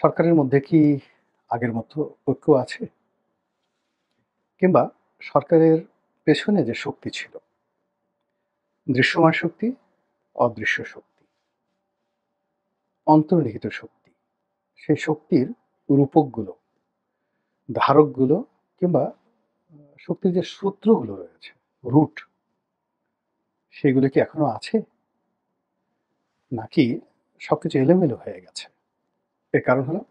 সরকারের মধ্যে কি আগের মতো ঐক্য আছে? কিংবা সরকারের পেছনে যে শক্তি ছিল, দৃশ্যমান শক্তি, অদৃশ্য শক্তি, অন্তর্নিহিত শক্তি, সেই শক্তির রূপকগুলো, ধারকগুলো কিংবা শক্তির যে সূত্রগুলো রয়েছে, রুট, সেগুলো কি এখনো আছে? নাকি সবকিছু এলোমেলো হয়ে গেছে? এর কারণ হলো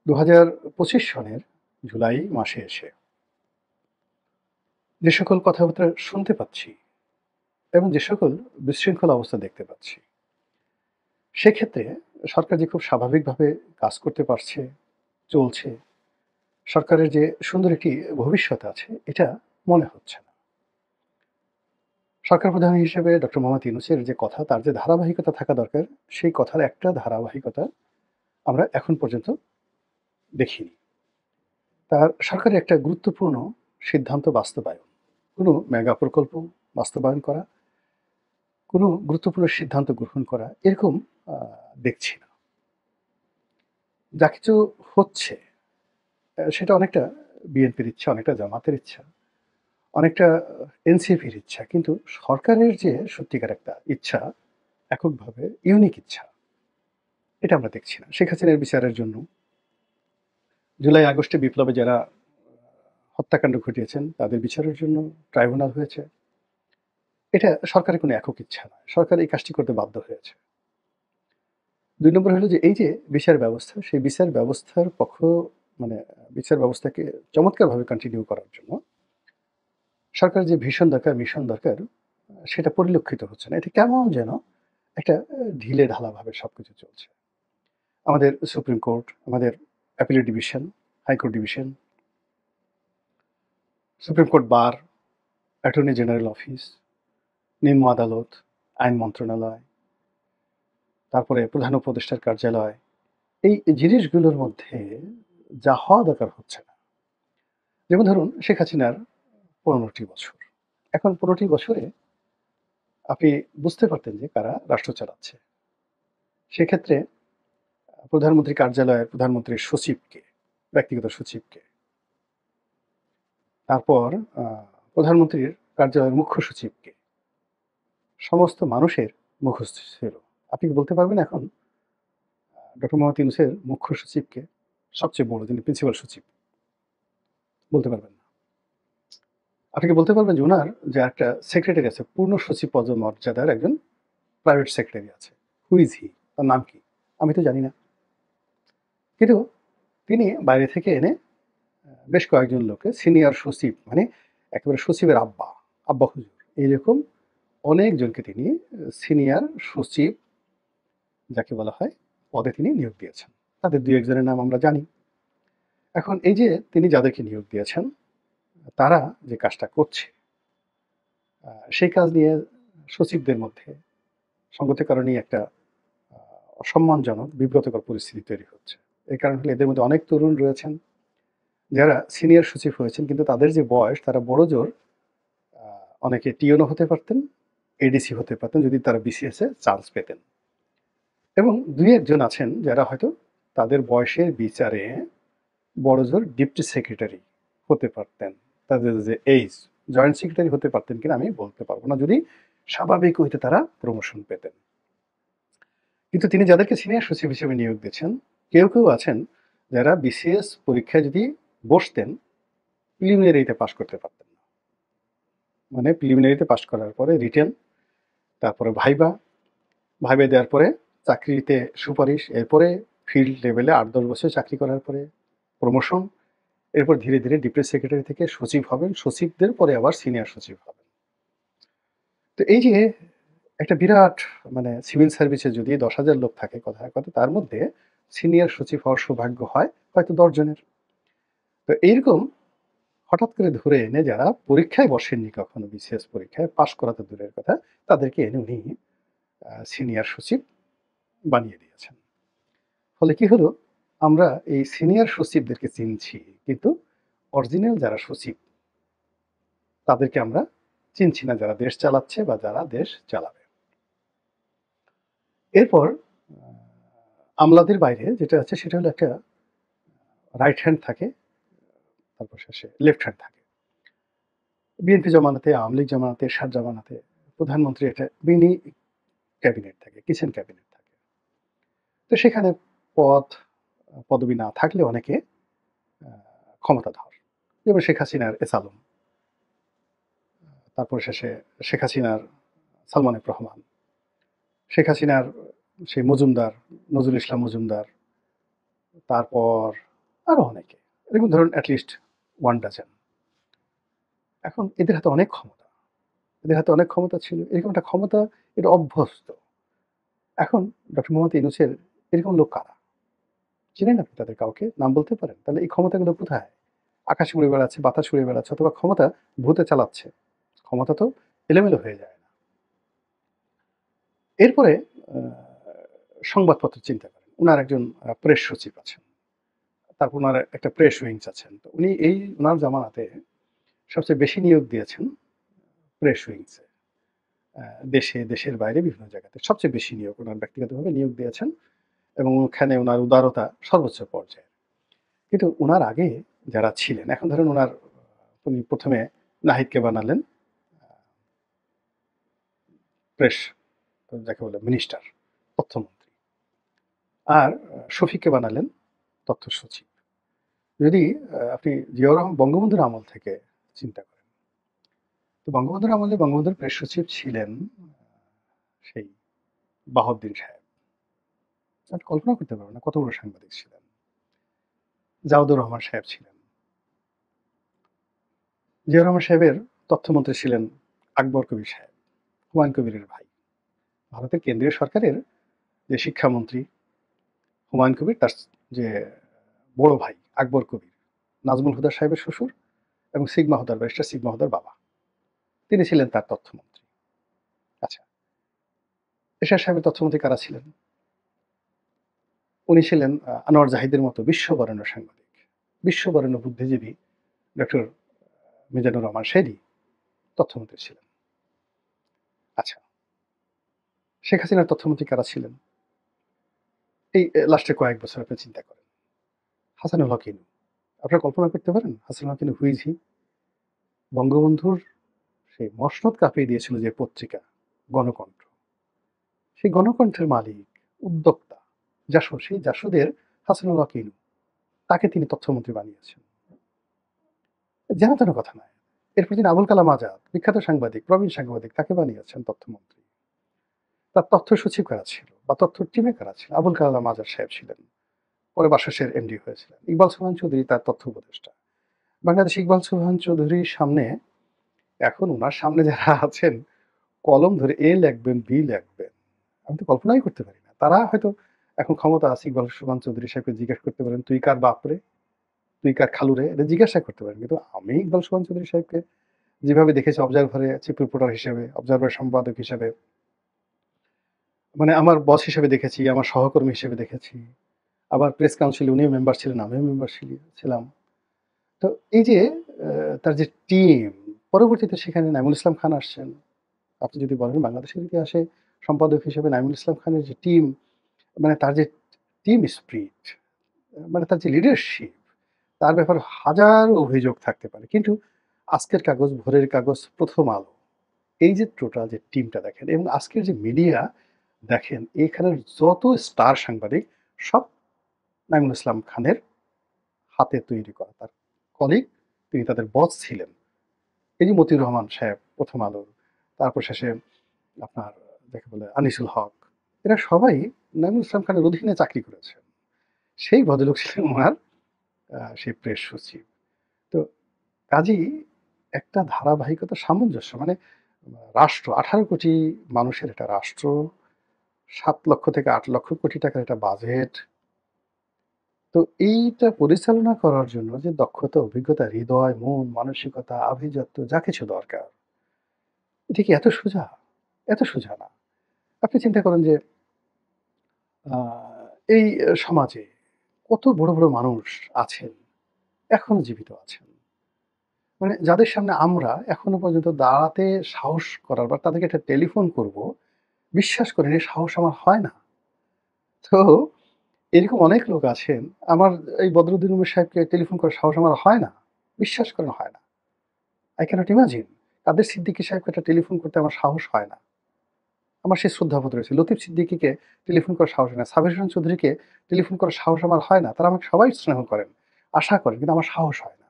২০২৫ সনের জুলাই মাসে এসে যে সকল কথাবার্তা শুনতে পাচ্ছি এবং যে সকল বিশৃঙ্খল অবস্থা দেখতে পাচ্ছি, সেক্ষেত্রে সরকার যে খুব স্বাভাবিকভাবে কাজ করতে পারছে, চলছে, সরকারের যে সুন্দর একটি ভবিষ্যৎ আছে, এটা মনে হচ্ছে না। সরকার প্রধান হিসেবে ডক্টর মোহাম্মদ ইউনূসের যে কথা, তার যে ধারাবাহিকতা থাকা দরকার, সেই কথার একটা ধারাবাহিকতা আমরা এখন পর্যন্ত দেখিনি। তার সরকারের একটা গুরুত্বপূর্ণ সিদ্ধান্ত বাস্তবায়ন, কোনো মেগা প্রকল্প বাস্তবায়ন করা, কোনো গুরুত্বপূর্ণ সিদ্ধান্ত গ্রহণ করা, এরকম আ দেখছি না। যা কিছু হচ্ছে সেটা অনেকটা বিএনপির ইচ্ছা, অনেকটা জামাতের ইচ্ছা, অনেকটা এনসিপির ইচ্ছা। কিন্তু সরকারের যে সত্যিকার একটা ইচ্ছা, এককভাবে ইউনিক ইচ্ছা, এটা আমরা দেখছি না। শেখ হাসিনার বিচারের জন্য, জুলাই আগস্টে বিপ্লবে যারা হত্যাকাণ্ড ঘটিয়েছেন, তাদের বিচারের জন্য ট্রাইব্যুনাল হয়েছে। এটা সরকারের কোনো একক ইচ্ছা নয়। সরকার এই কাজটি করতে বাধ্য হয়েছে। ২ নম্বর হলো যে এই যে বিচার ব্যবস্থা, সেই বিচার ব্যবস্থার মানে বিচার ব্যবস্থাকে চমৎকারভাবে কন্টিনিউ করার জন্য সরকারের যে ভিশন দরকার, মিশন দরকার, সেটা পরিলক্ষিত হচ্ছে না। এটা কেমন যেন একটা ঢিলেঢালাভাবে সবকিছু চলছে। আমাদের সুপ্রিম কোর্ট, আমাদের appellate division, high court division, supreme court bar, attorney general office, নিম্ন আদালত, আইন মন্ত্রণালয়, তারপরে প্রধান উপদেষ্টার কার্যালয়, এই জিনিসগুলোর মধ্যে যা হওয়া দরকার হচ্ছে না। যেমন ধরুন শেখ হাসিনার ১৫ টি বছর। এখন ১৫ টি বছরে আপনি বুঝতে পারতেন যে কারা রাষ্ট্র চালাচ্ছে। সেক্ষেত্রে প্রধানমন্ত্রীর কার্যালয়ের প্রধানমন্ত্রীর সচিবকে, ব্যক্তিগত সচিবকে, তারপর আ প্রধানমন্ত্রীর কার্যালয়ের মুখ্য সচিবকে, সমস্ত মানুষের মুখস্থ ছিল। আপনি কি বলতে পারবেন এখন ডক্টর মোহাম্মদ ইউনূসের মুখ্য সচিবকে? সবচেয়ে বড় যিনি প্রিন্সিপাল সচিব, বলতে পারবেন না। আপনি কি বলতে পারবেন যে উনার যে একটা সেক্রেটারি আছে, পূর্ণ সচিব পদমর্যাদার একজন প্রাইভেট সেক্রেটারি আছে। Who is he? তার নাম কি? আমি তো জানি না। কিন্তু তিনি বাইরে থেকে এনে বেশ কয়েকজন লোককে সিনিয়র সচিব, মানে একেবারে সচিবের আব্বা, আব্বা হুজুর, এইরকম অনেকজনকে তিনি সিনিয়র সচিব যাকে বলা হয়, পদে তিনি নিয়োগ দিয়েছেন। তাদের ২-১ জনের নাম আমরা জানি। এখন এই যে তিনি যাদেরকে নিয়োগ দিয়েছেন, তারা যে কাজটা করছে, সেই কাজ নিয়ে সচিবদের মধ্যে সঙ্গতের কারণেই একটা আ অসম্মানজনক বিব্রতকর পরিস্থিতি তৈরি হচ্ছে। এর কারণ হলো এদের মধ্যে অনেক তরুণ রয়েছেন, যারা সিনিয়র সচিব হয়েছেন কিন্তু তাদের যে বয়স, তারা বড়জোর আ অনেকে টিওনো হতে পারতেন, এডিসি হতে পারতেন যদি তারা বিসিএস এ চান্স পেতেন। এবং ২-১ জন আছেন যারা হয়তো তাদের বয়সের বিচারে বড়জোর ডেপুটি সেক্রেটারি হতে পারতেন। তাদের যে এইজ, জয়েন্ট সেক্রেটারি হতে পারতেন কিনা আমি বলতে পারব না, যদি স্বাভাবিক হইতে তারা প্রমোশন পেতেন। কিন্তু তিনি যাদেরকে সিনিয়র সচিব হিসেবে নিয়োগ দিয়েছেন, কেউ আছেন যারা বিসিএস পরীক্ষায় যদি বসতেন, প্রিলিমিনারিতে পাস করতে পারতেন না। মানে প্রিলিমিনারিতে পাস করার পরে রিটেন, তারপরে ভাইবা, ভাইবা দেওয়ার পরে চাকরিতে সুপারিশ, এরপরে ফিল্ড লেভেলে ৮-১০ বছর চাকরি করার পরে প্রমোশন, এরপর ধীরে ডেপুটি সেক্রেটারি থেকে সচিব হবেন, সচিবদের পরে আবার সিনিয়র সচিব হবেন। তো এই যে একটা বিরাট, মানে সিভিল সার্ভিসে যদি ১০,০০০ লোক থাকে কথায় কথা, তার মধ্যে সিনিয়র সচিব হওয়ার সৌভাগ্য হয় হয়তো ১০ জনের। তো এইরকম হঠাৎ করে ধরে এনে যারা পরীক্ষায় বসেননি কখনো, বিসিএস পরীক্ষায় পাস করা তো দূরের কথা, তাদেরকে এনে উনি সিনিয়র সচিব বানিয়ে দিয়েছেন। ফলে কি হলো? আমরা এই সিনিয়র সচিবদেরকে চিনছি, কিন্তু অরিজিনাল যারা সচিব, তাদেরকে আমরা চিনছি না, যারা দেশ চালাচ্ছে বা যারা দেশ চালাবে। এরপর আমলাদের বাইরে যেটা আছে সেটা হলো একটা রাইট হ্যান্ড থাকে, তারপর শেষে লেফট হ্যান্ড থাকে। বিএনপি জমানাতে, আওয়ামী লীগ জমানাতে, এরশাদ জমানাতে প্রধানমন্ত্রী একটা মিনি ক্যাবিনেট থাকে, কিচেন ক্যাবিনেট থাকে। তো সেখানে পদ, পদবি না থাকলে অনেকে আ ক্ষমতাধর। যেমন শেখ হাসিনার এস আলম, তারপর শেষে শেখ হাসিনার সালমান এফ রহমান, শেখ হাসিনার সেই মজুমদার, নজরুল ইসলাম মজুমদার, তারপর আরো অনেকে। এরকম ধরুন এট লিস্ট 1 ডজন। এখন এদের হাতে অনেক ক্ষমতা। এদের হাতে অনেক ক্ষমতা ছিল। এরকম একটা ক্ষমতা এটা অভ্যস্ত। এখন ডক্টর মোহাম্মদ ইউনূসের এরকম লোক কারা? চিনেন আপনি তাদের কাউকে? নাম বলতে পারেন? তাহলে এই ক্ষমতাগুলো কোথায়? আকাশে উড়ে বেড়াচ্ছে, বাতাসে উড়ে বেড়াচ্ছে অথবা ক্ষমতা ভূতে চালাচ্ছে। ক্ষমতা তো এলোমেলো হয়ে যায় না। এরপরে আ সংবাদপত্র চিন্তা করেন। উনার একজন প্রেস সচিব আছেন। তারপর উনার একটা প্রেস উইংস আছেন। তো উনি এই উনার জামানাতে সবচেয়ে বেশি নিয়োগ দিয়েছেন প্রেস উইংসে। আ দেশে, দেশের বাইরে বিভিন্ন জায়গাতে সবচেয়ে বেশি নিয়োগ উনার ব্যক্তিগতভাবে নিয়োগ দিয়েছেন এবং ওখানে উনার উদারতা সর্বোচ্চ পর্যায়ে। কিন্তু উনার আগে যারা ছিলেন, এখন ধরেন উনি ১ম এ নাহিদকে বানালেন আ প্রেস যাকে বলে মিনিস্টার, তথ্যমন্ত্রী। আর শফিককে বানালেন তথ্য সচিব। যদি আপনি জিয়াউর রহমান বঙ্গবন্ধুর আমল থেকে চিন্তা করেন, তো বঙ্গবন্ধুর আমলে বঙ্গবন্ধুর প্রেস সচিব ছিলেন সেই বাহাউদ্দিন সাহেব। আপনি কল্পনা করতে পারবেন না কত বড় সাংবাদিক ছিলেন। জাওয়াদুর রহমান সাহেব ছিলেন। জিয়াউর রহমান সাহেবের তথ্যমন্ত্রী ছিলেন আকবর কবির সাহেব, হুমায়ুন কবিরের ভাই। ভারতের কেন্দ্রীয় সরকারের যে শিক্ষামন্ত্রী হুমায়ুন কবির তার যে বড় ভাই আকবর কবির, নাজমুল হুদা সাহেবের শ্বশুর এবং সিগমা হুদার ব্যারিস্টার সিগমা হুদার বাবা। তিনি ছিলেন তার তথ্যমন্ত্রী। আচ্ছা, এরশাদ সাহেবের তথ্যমন্ত্রী কারা ছিলেন? উনি ছিলেন আনোয়ার জাহিদের মতো বিশ্ববরেণ্য সাংবাদিক, বিশ্ববরেণ্য বুদ্ধিজীবী ডক্টর মিজানুর রহমান শেলী তথ্যমন্ত্রী ছিলেন। আচ্ছা, শেখ হাসিনার তথ্যমন্ত্রী কারা ছিলেন? এই লাস্টের কয়েক বছর আপনি চিন্তা করেন। হাসানুল হক ইনু। আপনারা কল্পনা করতে পারেন হাসানুল হক ইনু হু ইজ হি? বঙ্গবন্ধুর সেই মসনদ কাঁপিয়ে দিয়েছিল যে পত্রিকা গণকণ্ঠ, সেই গণকণ্ঠের মালিক, উদ্যোক্তা, জাসদ, সেই জাসদের হাসানুল হক ইনু। তাকে তিনি তথ্যমন্ত্রী বানিয়েছেন। যেন তেন কথা নয়। এরপর তিনি আবুল কালাম আজাদ, বিখ্যাত সাংবাদিক, প্রবীণ সাংবাদিক, তাকে বানিয়েছেন তথ্যমন্ত্রী। তার তথ্য সচিব কারা ছিল বা তথ্য টিমে কারা ছিল? আবুল কালাম আজাদ সাহেব ছিলেন। পরে বাসসের এমডি হয়েছিলেন। ইকবাল সোবহান চৌধুরী তার তথ্য উপদেষ্টা। বাংলাদেশে ইকবাল সোবহান চৌধুরীর সামনে এখন উনার সামনে যারা আছেন কলম ধরে এ লেখবেন, বি লেখবেন। আমি তো কল্পনাই করতে পারি না। তারা হয়তো এখন ক্ষমতা আছে ইকবাল সোবহান চৌধুরী সাহেবকে জিজ্ঞেস করতে পারেন, "তুই কার বাপরে? তুই কার খালুরে?" এটা জিজ্ঞাসা করতে পারেন। কিন্তু আমি ইকবাল সোবহান চৌধুরী সাহেবকে যেভাবে দেখেছি অবজারভারে চিফ রিপোর্টার হিসেবে, অবজারভার সম্পাদক হিসেবে, মানে আমার বস হিসেবে দেখেছি, আমার সহকর্মী হিসেবে দেখেছি। আবার প্রেস কাউন্সিলে উনিও মেম্বার ছিলেন, আমিও মেম্বার ছিলাম। তো এই যে আ তার যে টিম, পরবর্তীতে সেখানে নাঈমুল ইসলাম খান আসছেন। আপনি যদি বলেন বাংলাদেশের ইতিহাসে সম্পাদক হিসেবে নাঈমুল ইসলাম খানের যে টিম, মানে তার যে টিম স্পিরিট, মানে তার যে লিডারশিপ, তার ব্যাপারে হাজারো অভিযোগ থাকতে পারে। কিন্তু আজকের কাগজ, ভোরের কাগজ, প্রথম আলো, এই যে টোটাল যে টিমটা দেখেন এবং আজকের যে মিডিয়া দেখেন, এখানের যত স্টার সাংবাদিক সব নাঈমুল ইসলাম খানের হাতে তৈরি করা। তার কলিগ, তিনি তাদের বস ছিলেন। এই যে মতিউর রহমান সাহেব 'প্রথম আলো', তারপর শেষে আপনার যাকে বলে আনিসুল হক, এরা সবাই নাঈমুল ইসলাম খানের অধীনে চাকরি করেছেন। সেই ভদ্রলোক ছিলেন উনার সেই প্রেস সচিব। তো কাজেই একটা ধারাবাহিকতা সামঞ্জস্য মানে রাষ্ট্র ১৮ কোটি মানুষের একটা রাষ্ট্র, ৭ লক্ষ থেকে ৮ লক্ষ কোটি টাকার একটা বাজেট। তো এইটা পরিচালনা করার জন্য যে দক্ষতা, অভিজ্ঞতা, হৃদয়, মন, মানসিকতা, আভিজাত্য যা কিছু দরকার, এটা কি এত সোজা? এত সোজা না। আপনি চিন্তা করেন যে আ এই সমাজে কত বড়, বড় মানুষ আছেন, এখনো জীবিত আছেন। মানে যাদের সামনে আমরা এখনো পর্যন্ত দাঁড়াতে সাহস করার বা তাদেরকে একটা টেলিফোন করব, বিশ্বাস করেন এই সাহস আমার হয় না। তো এরকম অনেক লোক আছেন, আমার এই বদরুদ্দিন উমর সাহেবকে টেলিফোন করার সাহস আমার হয় না। বিশ্বাস করেন হয় না। I cannot imagine কাদের সিদ্দিকী সাহেবকে একটা টেলিফোন করতে আমার সাহস হয় না। আমার সেই শ্রদ্ধাবোধ রয়েছে। লতিফ সিদ্দিকীকে টেলিফোন করার সাহস হয় না। সাবির হোসেন চৌধুরীকে টেলিফোন করার সাহস আমার হয় না। তারা আমাকে সবাই স্নেহ করেন, আশা করেন, কিন্তু আমার সাহস হয় না।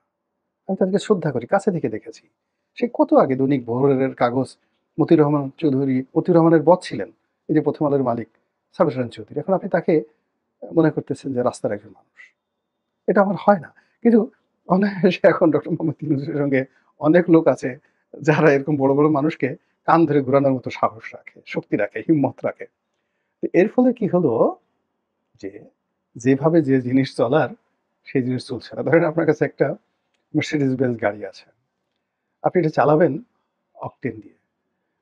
আমি তাদেরকে শ্রদ্ধা করি, কাছে থেকে দেখেছি। সে কত আগে দৈনিক ভোরের কাগজ মতিউর রহমান চৌধুরী, মতিউর রহমানের বস ছিলেন। এই যে 'প্রথম আলোর' মালিক সাবির হোসেন চৌধুরী। এখন আপনি তাকে মনে করতেছেন যে রাস্তার একজন মানুষ। এটা আমার হয় না। কিন্তু অনায়াসে এখন ডক্টর মোহাম্মদ ইউনূসের সঙ্গে অনেক লোক আছে যারা এরকম বড়, বড় মানুষকে কান ধরে ঘুরানোর মতো সাহস রাখে, শক্তি রাখে, হিম্মত রাখে। তো এর ফলে কি হলো যে, যেভাবে যে জিনিস চলার সেই জিনিস চলছে না। ধরেন আপনার কাছে একটা মার্সিডিজ বেঞ্জ গাড়ি আছে। আপনি এটা চালাবেন অকটেন দিয়ে।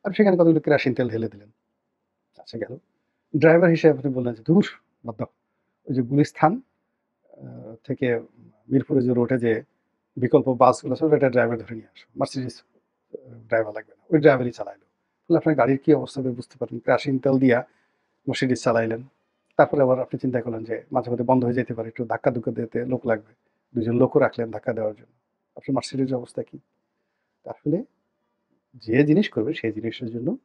আপনি সেখানে কতগুলো কেরোসিন তেল ঢেলে দিলেন। আচ্ছা গেল। ড্রাইভার হিসেবে আপনি বললেন যে, "ধুর বাদ দাও।" ওই যে গুলিস্তান আ থেকে মিরপুরে যে রোডে যে বিকল্প বাসগুলো আছে ওটা ড্রাইভার ধরে নিয়ে আসো। মার্সিডিজ ড্রাইভার লাগবে না। ওই ড্রাইভারই চালাইলো। তাহলে আপনার গাড়ির কি অবস্থা হবে বুঝতে পারবেন। কেরোসিন তেল দিয়া মার্সিডিজ চালাইলেন। তারপরে আবার আপনি চিন্তা করলেন যে মাঝে মধ্যে বন্ধ হয়ে যেতে পারে। একটু ধাক্কা-ধুক্কা দিতে লোক লাগবে। ২ জন লোকও রাখলেন ধাক্কা দেওয়ার জন্য। আপনার মার্সিডিজের অবস্থা কি? আসলে যে জিনিস করবে সেই জিনিসের জন্য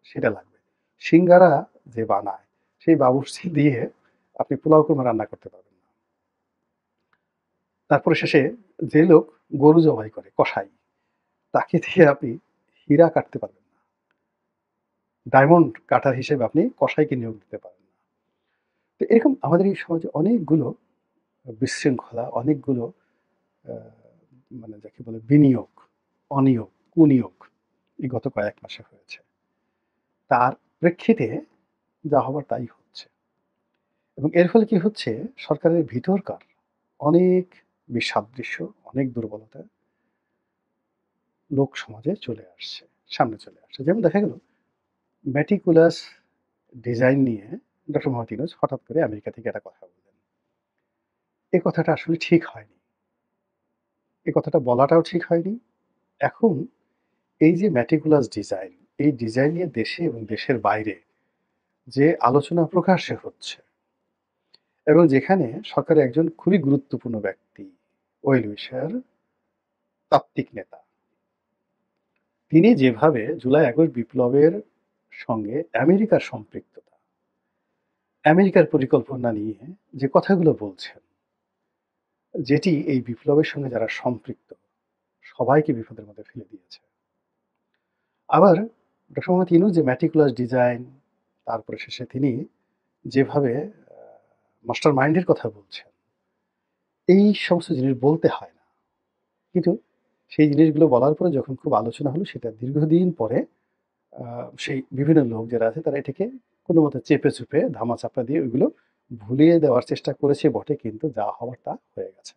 সেটা লাগবে। সিঙ্গারা যে বানায় সেই বাবুর্চি দিয়ে আপনি পোলাও কোরমা রান্না করতে পারবেন না। তারপরে শেষে যে লোক গরু জবাই করে কসাই, তাকে দিয়ে আপনি হীরা কাটতে পারবেন না। ডায়মন্ড কাটার হিসেবে আপনি কসাইকে নিয়োগ দিতে পারেন না। তো এরকম আমাদের এই সমাজে অনেকগুলো বিশৃঙ্খলা, অনেকগুলো আ মানে যাকে বলে বিনিয়োগ, অনিয়োগ, কুনিয়োগ এই গত কয়েক মাসে হয়েছে। তার প্রেক্ষিতে যা হবার তাই হচ্ছে। এবং এর ফলে কি হচ্ছে সরকারের ভিতরকার অনেক বিসাদৃশ্য, অনেক দুর্বলতা লোক সমাজে চলে আসছে, সামনে চলে আসছে। যেমন দেখা গেল meticulous ডিজাইন নিয়ে ডক্টর মোহাম্মদ ইউনূস হঠাৎ করে আমেরিকা থেকে একটা কথা বললেন। এই কথাটা আসলে ঠিক হয়নি। এই কথাটা বলাটাও ঠিক হয়নি। এখন এই যে meticulous ডিজাইন, এই ডিজাইন নিয়ে দেশে এবং দেশের বাইরে যে আলোচনা প্রকাশ্যে হচ্ছে এবং যেখানে সরকারের একজন খুবই গুরুত্বপূর্ণ ব্যক্তি, ওয়েল উইশার, তাত্ত্বিক নেতা। তিনি যেভাবে জুলাই-আগস্ট বিপ্লবের সঙ্গে আমেরিকার সম্পৃক্ততা, আমেরিকার পরিকল্পনা নিয়ে যে কথাগুলো বলছেন, যেটি এই বিপ্লবের সঙ্গে যারা সম্পৃক্ত সবাইকে বিপদের মধ্যে ফেলে দিয়েছে। আবার ডক্টর মোহাম্মদ ইউনূস যে meticulous ডিজাইন, তারপরে শেষে তিনি যেভাবে মাস্টার মাইন্ডের কথা বলছেন, এই সমস্ত জিনিস বলতে হয় না। কিন্তু সেই জিনিসগুলো বলার পরে যখন খুব আলোচনা হলো সেটা দীর্ঘদিন পরে আ সেই বিভিন্ন লোক যারা আছে তারা এটাকে কোনমতে চেপে-চুপে, ধামাচাপা দিয়ে ওইগুলো ভুলিয়ে দেওয়ার চেষ্টা করেছে বটে, কিন্তু যা হওয়ার তা হয়ে গেছে।